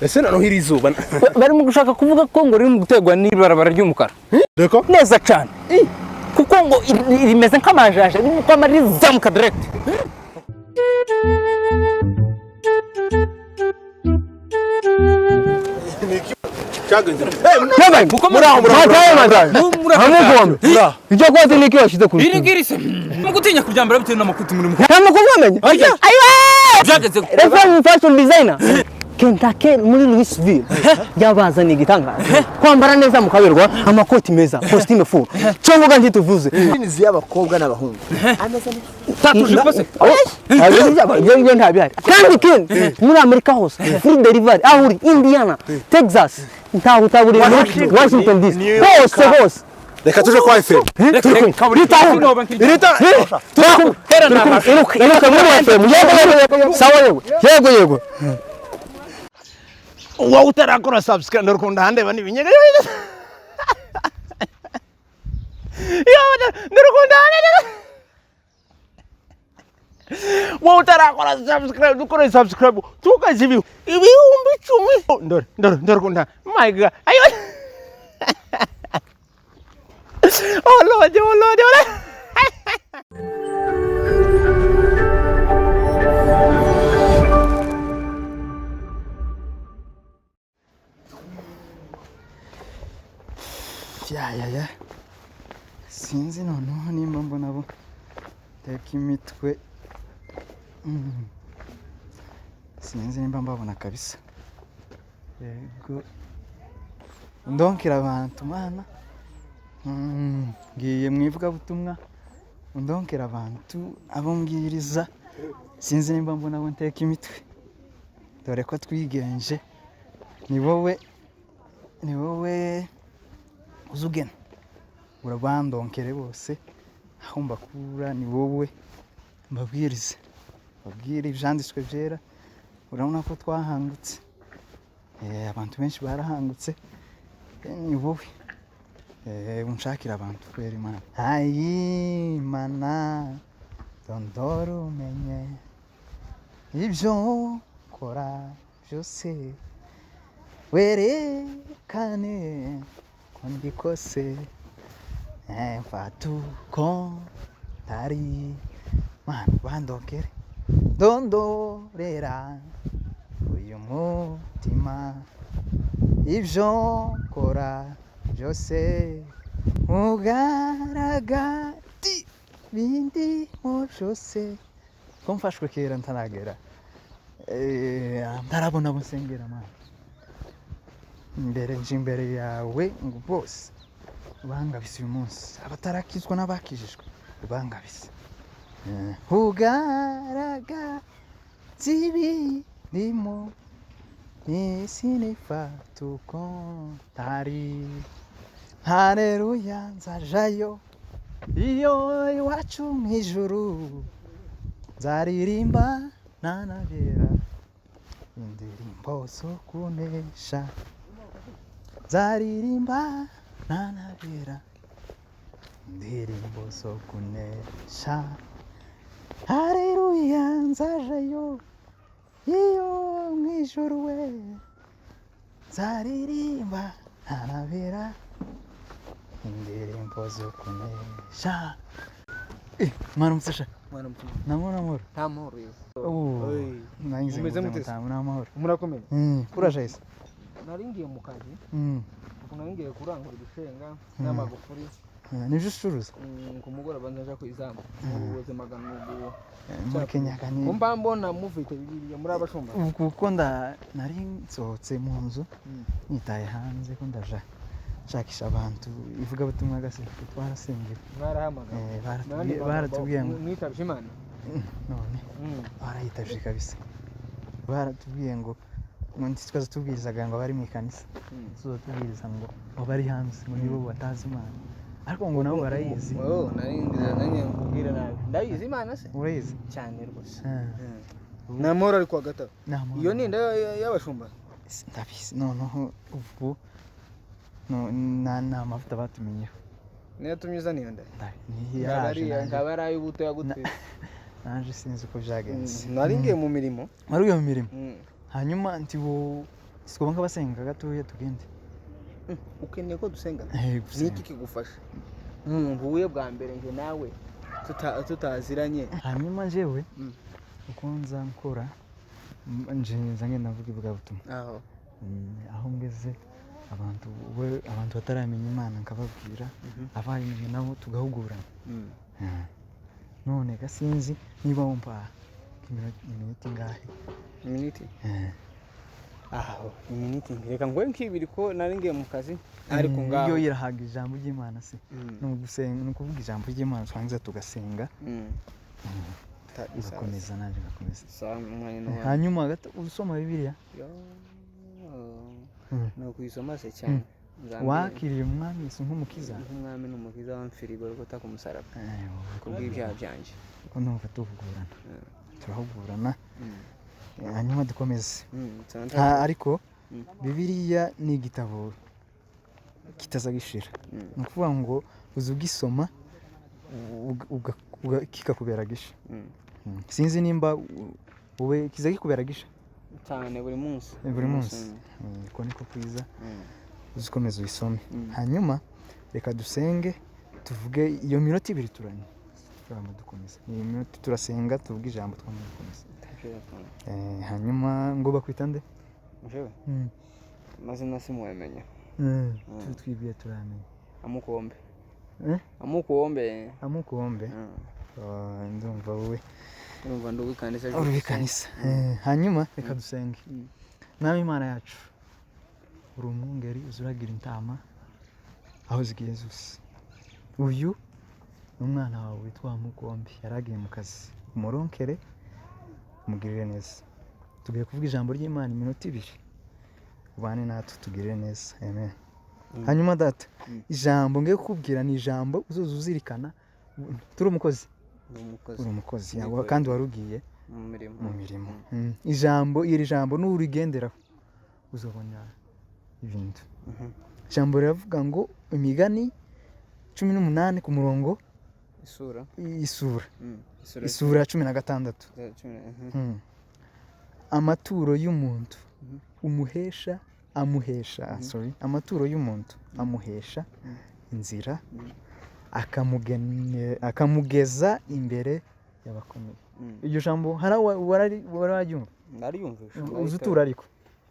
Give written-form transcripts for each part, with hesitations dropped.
ese nano hiri izuba bari mu gushaka kuvuga ko ngo riri mu gutegwa n'ibarabara ry'umukara reko neza cyane kuko ngo rimeze nk'amajaje ariko amari zamuka direct cyagenze icyo kote niki washize kuri iri ngirise mu gutinya kuryambara bitewe n'amakuti muri nta makuru wamenye ayiwe byageze fashion designer Kentucky muri Louisville yabazaniye igitangaza kwambara neza mukaberwa amakoti meza costume full cyangwa ntituvuze nizi y'abakobwa n'abahungu ameze tatuje kose ibyo ntabihari kandi ken muri Amerika hose free delivery ahuri Indiana Texas ntaho utaburi Washington DC hose reka tuje kwa FM yego wowe utarakora subscribe ndorukunda handeba nibinyega ndorukunda handeba wowe utarakora subscribe dukora subscribe tukazi ibihumbi 10 ndorukunda my god ayo oh lord ya sinzi noneho nimba mbona bo teka imitwe sinzi nimba mbabona kabisa yego ndonkera abantu mana ngiye mwivuga butumwa ndonkera abantu abo mbwiriza sinzi nimba mbona bo teka imitwe dore ko twigenje ni wowe uzugena urabandonkere bose aho mbakura ni wowe mbabwirize babwire ibyanditswe byera urabona ko twahangutse abantu benshi barahangutse ni wowe unshakira abantu kwera imana ayi mana dondora umenye ibyo kora byose werekane ndikose mfatuko tari man bandokere dondorera uyu mutima ibyo kora byose ugaragati bindi byose ko mfashwe kera ntaragera ntarabona busengera man imbere yawe ngo bose ubangabise uyu munsi abatarakizwa n'abakijijwe ubangabise ugaraga zibirimo isinifatuko tari haleluya nzajayo iyo iwacu mu ijuru nzaririmba nanabera indirimbo zo kunesha nzaririmba nanabera indirimbo zo kunesha haleluya nzajayo iyo mu ijuru we nzaririmba nanabera indirimbo zo kunesha mwana mutesha namoro tamoro umeze mutamu namoro murakomeye kurajese naringiye mu kazi naringiye kurangura ibishenga n'amagufuri nibyo ucuruza ku mugoroba ndaje ku izamu ubuze magana muri Kenya kani kumba mbona muvite bibiri muri abashumba kuko nari nsohotse mu nzu nitaye hanze ko ndaja shakisha abantu ivuga butumwa gase twarasengera barahamagara baratubwiye ngo mwitavye Imana none barayitavye kabisa baratubwiye ngo ntitwaza tubwirizaga ngo bari mu kanisa tuzo tubwiriza ngo bari hanze ngo nibo batazi Imana ariko ngo nabo barayizi nanye nkubwira nawe ndayizi Imana se urayizi cyane rwose namoro ari kwa gatatu iyo ni nda y'abashumba ndabizi noneho ubwo na mafuta batumenyeho niyo tumyuzaniye nda ngabari ubuto yagutse naje sinzi uko byagenze naringiye mu mirimo warugiye mu mirimo hanyuma nti wo sikoba nk'abasenga gatoya tugende ukeneye ko dusenga gusenga. niki kigufasha umuntu uhuye bwa mbere nje nawe tutaziranye hanyuma jewe uko nza nkora nje nza ngenda mvuga ivugabutumwa aho ngeze abantu bataramenya Imana nkababwira abayimenye nabo tugahugurana none gasinzi niba wumva iminota ingahe iminota iminota reka ngo nkibiri ko nari ngiye mu kazi ariko ngaho iyo irahaga ijambo ry'Imana se no gusenga no kuvuga ijambo ry'Imana twangiza tugasenga tugakomeza naje gakomeza hanyuma usoma Bibiliya no kuyisoma se cyane wakiriye umwami Yesu nk'umukiza umwami n'umukiza wamfirigo rwo takumusaraba kubw'ibyaha byanje ko numva turahugurana hanyuma dukomeze ariko Bibiliya ni igitabo kitazagishira ni ukuvuga ngo uzi ugisoma kikakubera gisha sinzi nimba wowe kizagikubera gisha cyane buri munsi uko niko kwiza uzikomeza uyisome hanyuma reka dusenge tuvuge iyo minota 2 turanye dukomeza iyo minota turasenga tuvuge ijambo twamakomeza hanyuma ngo bakwita nde jewe mazina simuwemenya twibwiye turamenya amukuombe ndumva wowe urumva ndubikanisa hanyuma reka dusenge mwami Imana yacu uri umwungeri uzuragira intama aho zigiye zose uyu umwana wawe witwa Mukombe yaragiye mu kazi umuronkere umugirire neza tugiye kuvuga ijambo ry'Imana iminota 2 ubane natwe tugirire neza amen hanyuma data ijambo ngiye kukubwira ni ijambo uzoza uzirikana turi umukozi yawe kandi warugiye mu mirimo iri jambo n'urigenderaho uzobona ibintu ijambo riravuga ngo imigani 18 ku murongo isura 16 amaturo y'umuntu amaturo y'umuntu amuhesha inzira akamugeza imbere y'abakomeye iryo jambo wararyumva nariyumvisha uzutura ariko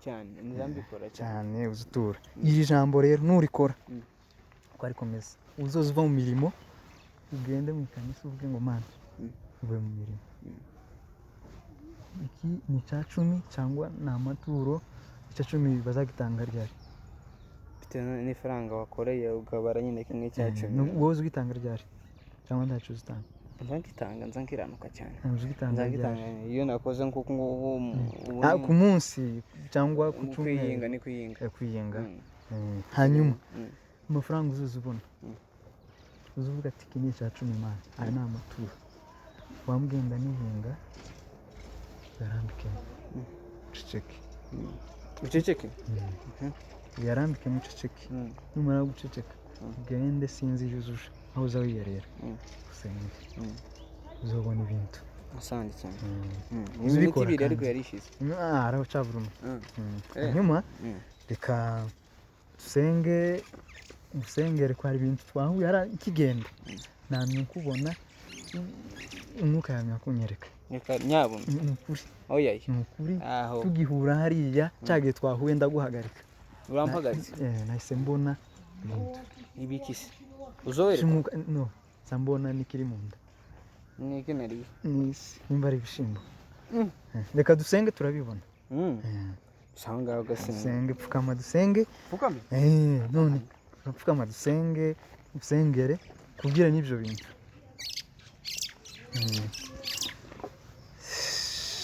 cyane nzambikora cyane uzutura iri jambo rero nurikora uko arikomeza uzoza uva mu mirimo ugende mu kanisa uvuge ngo Mana uve mu mirimo iki ni 10 cyangwa na amaturo 10 bazagitanga ryari bitewe n'ifaranga wakoreye ugabara nyine kimwe 10 wowe uzigitanga ryari cyangwa ndacu uzitanga nzankiranuka cyane uzigitanga iyo nakoze nko ku munsi cyangwa ku cyumweru ni kuyinga hanyuma amafaranga uzuzubona uzuvuga ati iki ni 10 Imana aya ni amaturo wambwenda nihinga yarambike uceceke yarambike mu ceceke numara guceceka gende sinzi yuzuje aho uzawiyerera usenge uzobona ibintu asandi cyane ibintu biri ariko yarishize araho cyaburuma hanyuma reka dusengere ko hari ibintu twahuye ara ikigenda namye kubona umwuka yamye kunyereka nyabona ukuri oyaye ukuri tugihura hariya cyagiye twahuye ndaguhagarika urampagaritse nahise mbona ibintu ibikisi uzowereka no sambona nikiri mu nda niki nari nimba ari ibishimbo reka dusenge turabibona sanga ugasenge pfukama dusenge none pfukama dusenge usengere kugira n'ibyo bintu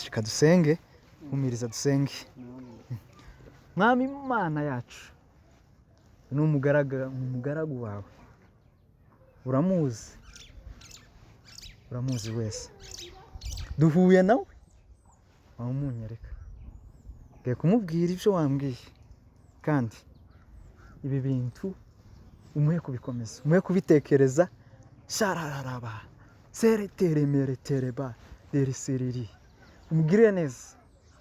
reka dusenge umiriza dusenge mwami Imana yacu ni umugaragu wawe uramuzi wese duhuye nawe wamunyereka ngiye kumubwira ibyo wambwiye kandi ibi bintu umuhe kubikomeza umuhe kubitekereza sharararaba sereteremeretereba deresereri umugirire neza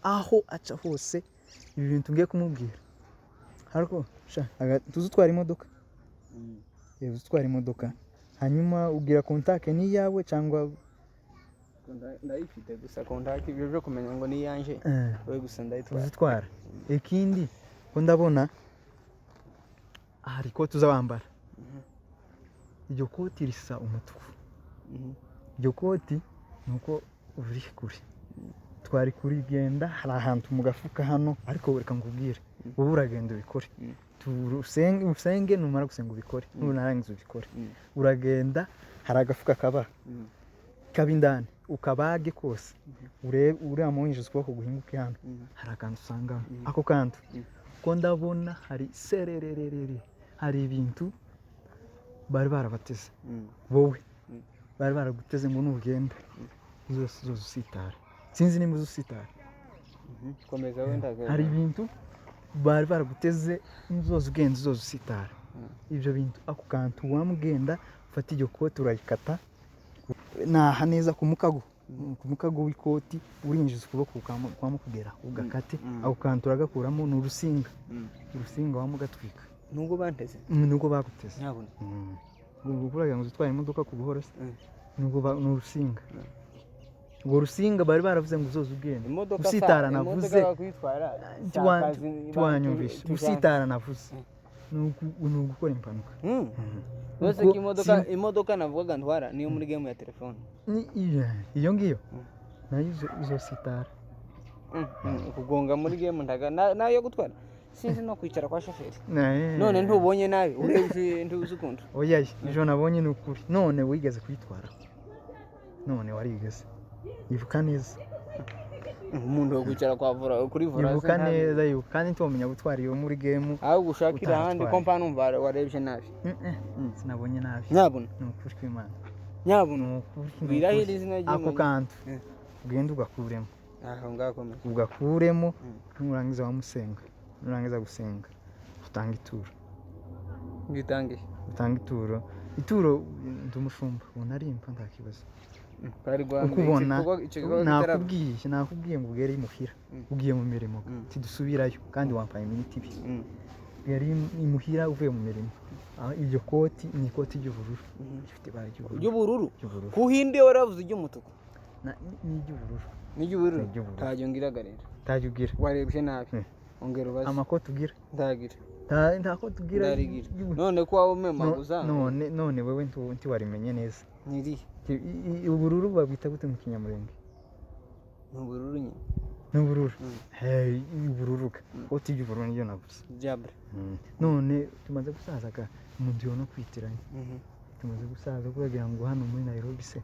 aho aca hose ibi bintu ngiye kumubwira. Ariko tuzutwara imodoka. Tuzutwara imodoka. Hanyuma ubwira contact ni yawe cyangwa ndayifite gusa contact ibyo byo kumenya ngo ni yanje we gusa ndayitwara. Tuzutwara. Ikindi ko ndabona hari ko tuzabambara. Iryo koti risa umutuku. Iryo koti nuko uri kuri. Twari kuri genda hari ahantu mu gafuka hano ariko reka ngubwire. Wowe uragenda ubikore. Usenge numara gusenga ubikore. Nunarangiza ubikore. Uragenda hari agafuka kaba indani ukabage kose. Uriya muhinjiza ukuboko guhinguke hano. Hari akantu usangamo. Ako kantu ko ndabona hari serererere. Hari ibintu bari barabateze. Wowe bari baraguteze ngo nugenda zose usitara. Sinzi nimba uzusitara. Komeza wenda. Hari ibintu bari baraguteze inzozi ugenda zose usitara. Ibyo bintu ako kantu wamugenda ufata iryo koti urayikata naha neza ku mukago w'ikoti urinjiza ukuboko kwamukugera ugakate ako kantu uragakuramo n'urusinga. Urusinga wamugatwika. Nubwo banteze. Nubwo baguteze. Nyabona. Ubwo kuragira ngo uzitware imodoka ku buhoro se. Nubwo n'urusinga. Ubwo rusinga bari baravuze ngo uzoza ugenda. Usitara navuze. Twanyumvisha. Usitara navuze. Nugukora impanuka. Bose imodoka navuga ntwara niyo muri game ya telefone. Iyo ngiyo. Nayo uzositara. Kugonga muri game ndaga nayo gutwara. Sinzi no kwicara kwa shoferi. None ntubonye nabi urebye ntuzukunda. Oya ijo nabonye n'ukuri. None wigeze kwitwara. None warigeze. Ivuka neza. Umuntu wo kwicara kwa vura kuri vura. Ivuka neza kandi ntumenya gutwara iyo muri game. Aho gushakira handi kompa numva warebye nabi. Sinabonye nabi. Nyabona. N'ukuri kw'Imana. Nyabona. Wirahira izina ry'Imana. Ako kantu. Ugenda ugakuremo. Aho ngakomeza. Ugakuremo nurangiza wamusenga. Nurangiza gusenga utanga ituro. Ngitange. Utanga ituro. Ituro ndumushumba unarimpa ndakibazo. Ukubona nakubwiye ngo ugere imuhira. Ugiye mu mirimo tidusubirayo kandi wampaye iminiti ibi. Yari imuhira uvuye mu mirimo. Iryo koti ni ikoti ry'ubururu. Ifite ibara ry'ubururu. Kuhinde waravuze iry'umutuku. Ni iry'ubururu. Ni iry'ubururu. Tajyo ngiraga rero. Tajyo ugira. Warebye nabi. Ongera ubaze. Amakoti ugira. Ndagira. Ntako tugira. None ko wawe memaguza. None wewe nti warimenye neza. Niri. Ubururu babita gute mu Kinyamurenge? Ubururu nyine. N'ubururu. Ubururu. Koti y'ubururu niyo navuze. Jabre. None tumaze gusazaga umuntu yo no kwitiranya. Tumaze gusaza kugira ngo hano muri Nairobi se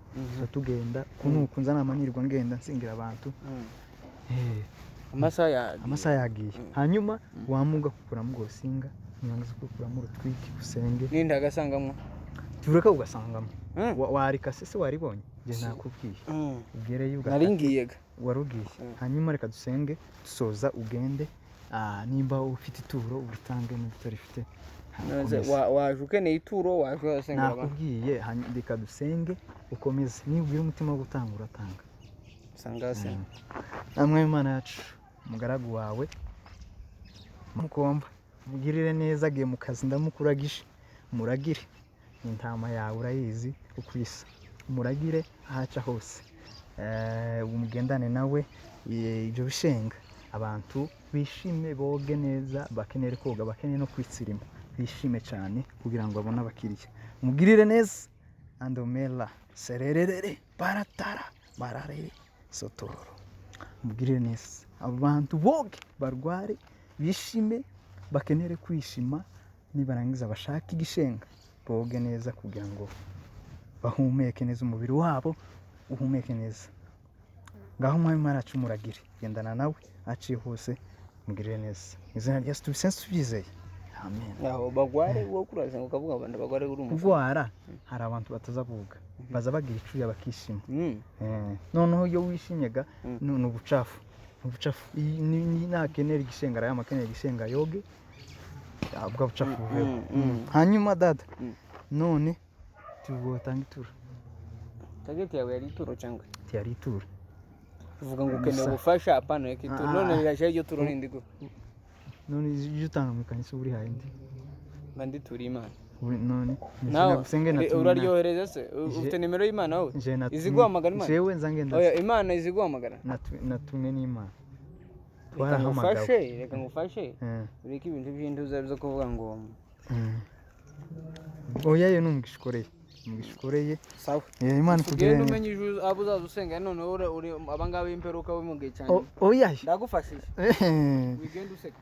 tugenda kunuko nzana amanirwa ngenda nsingira abantu. Amasaha yagiye. Hanyuma wamuga kukuramo gosinga nyangaza kukuramo rutwiki usenge. Ninda gasangamo. Tureka ugasangamo. Warika se waribonye. Je nakubwiye. Ugereyo naringiyega. Warugiye. Hanyuma reka dusenge dusoza ugende. Nimba ufite ituro ubitange n'utarifite. Waje ukeneye ituro waje wasengera abantu. Nakubwiye reka dusenge ukomeze. Niba ugira umutima wo gutanga uratanga. Sangase. Namwe Imana yacu umugaragu wawe mukomba mugirire neza agiye mu kazi ndamukuragisha muragire intama yawe urayizi ukwisa muragire ahaca hose umugendane nawe ibyo bishenga abantu bishime boge neza bakenere koga bakeneye no kwitsirima bishime cyane kugira ngo babone abakiriya mugirire neza andomela sererere baratara barare sotoro mugirire neza abantu boge barware bishime bakenere kwishima nibarangiza bashaka igishenga boge neza kugira ngo bahumeke neza umubiri wabo uhumeke neza ngaho mwami maracu muragire gendana nawe aciye hose mugirire neza izina rya Yesu tubisense tubyizeye amen. Aho bagware wo kuraza ngo kavuga abantu bagware uri umufu kugwara hari abantu batazavuga baza bagira icuya bakishima noneho iyo wishimyega n'ubucafu ubucafu ni nakenera igishengara y'amakenera igishenga yoge abwa bucafu hanyuma dada none tugotanga ituro target yawe yari ituro cyangwa yari ituro uvuga ngo ukeneye ubufasha apana reka none riraje iryo turo n'indigo none iyo utanga mu kanisa uri hayindi bandi turi imana none nawe uraryohereza se ufite nimero y'Imana wowe iziguhamagara Imana jewe nzangenda oya Imana iziguhamagara natumwe n'Imana reka ngufashe ureke ibintu by'induza byo kuvuga ngo oya yo mugishikoreye sawa Imana tugire umenye ijuru abo uzaza usenga none uri abangaba imperuka we mugiye cyane oya ndagufashije wigenda useka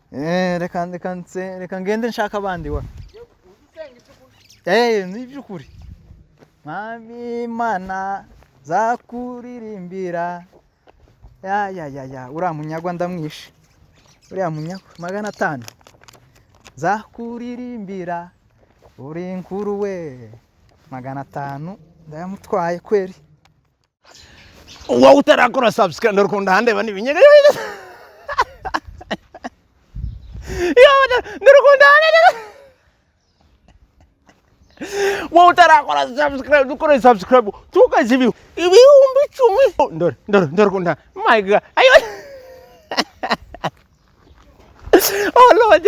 reka ngende nshaka abandi wa ni byukuri mami Imana zakuririmbira ya uriya munyagwa ndamwishe uriya munyagwa 500 zakuririmbira uri inkuru we 500 ndayamutwaye kweri wowe utarakora subscribe ndorukunda handeba nibinyega ndorukunda handeba wowe utarakora subscribe dukore subscribe tukaze ibihumbi 10 ndorukunda my god ayo oh lord